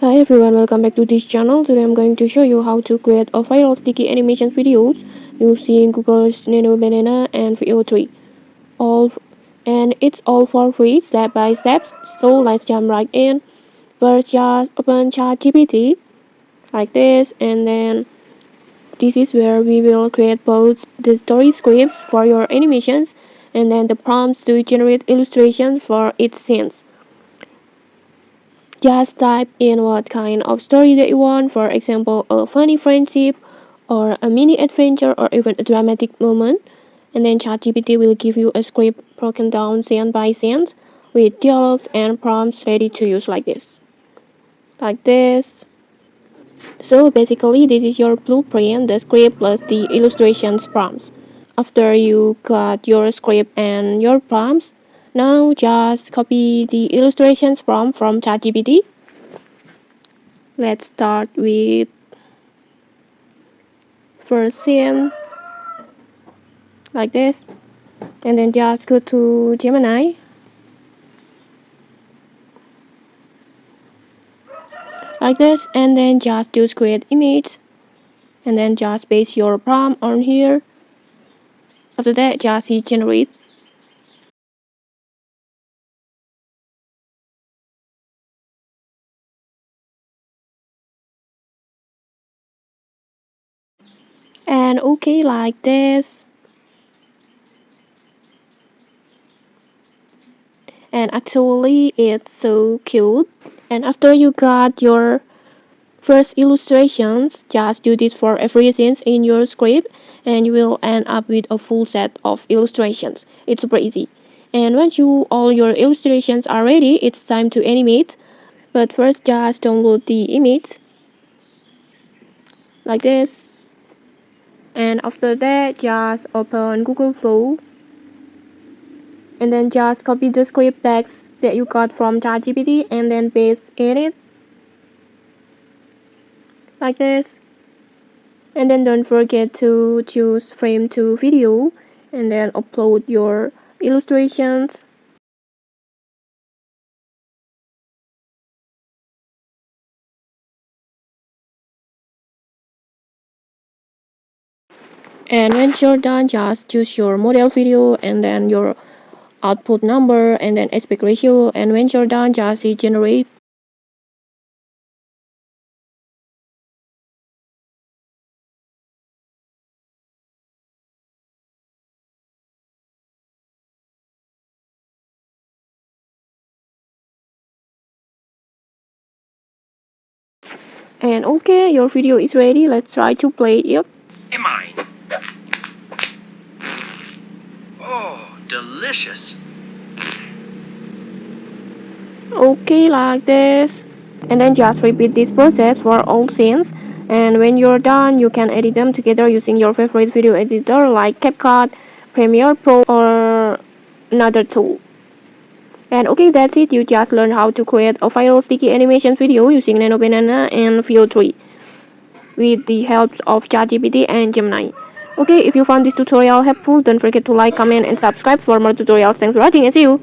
Hi everyone, welcome back to this channel. Today I'm going to show you how to create a viral sticky animation videos using Google's Nano Banana and VO3. All and it's all for free, step by step. So let's jump right in. First, just open ChatGPT like this, and then this is where we will create both the story scripts for your animations and then the prompts to generate illustrations for each scene. Just type in what kind of story that you want, for example, a funny friendship, or a mini adventure, or even a dramatic moment. And then ChatGPT will give you a script broken down scene by scene with dialogues and prompts ready to use like this. Like this. So basically, this is your blueprint, the script plus the illustrations prompts. After you got your script and your prompts, now just copy the illustrations prompt from ChatGPT. Let's start with first scene like this, and then just go to Gemini like this, and then just choose create image, and then just paste your prompt on here. After that, just hit generate, and okay like this. And actually it's so cute. And after you got your first illustrations, just do this for every scene in your script and you will end up with a full set of illustrations. It's super easy. And once all your illustrations are ready, it's time to animate. But first just download the image like this. And after that just open Google Flow and then just copy the script text that you got from ChatGPT and then paste in it like this. And then don't forget to choose frame to video and then upload your illustrations. And when you're done, just choose your model video and then your output number and then aspect ratio. And when you're done, just hit generate. And okay, your video is ready. Let's try to play it. Am I? Oh, delicious. Okay, like this. And then just repeat this process for all scenes. And when you're done, you can edit them together using your favorite video editor like CapCut, Premiere Pro, or another tool. And okay, that's it. You just learned how to create a viral sticky animation video using Nano Banana and VO3 with the help of ChatGPT and Gemini. Okay, if you found this tutorial helpful, don't forget to like, comment, and subscribe for more tutorials. Thanks for watching and see you.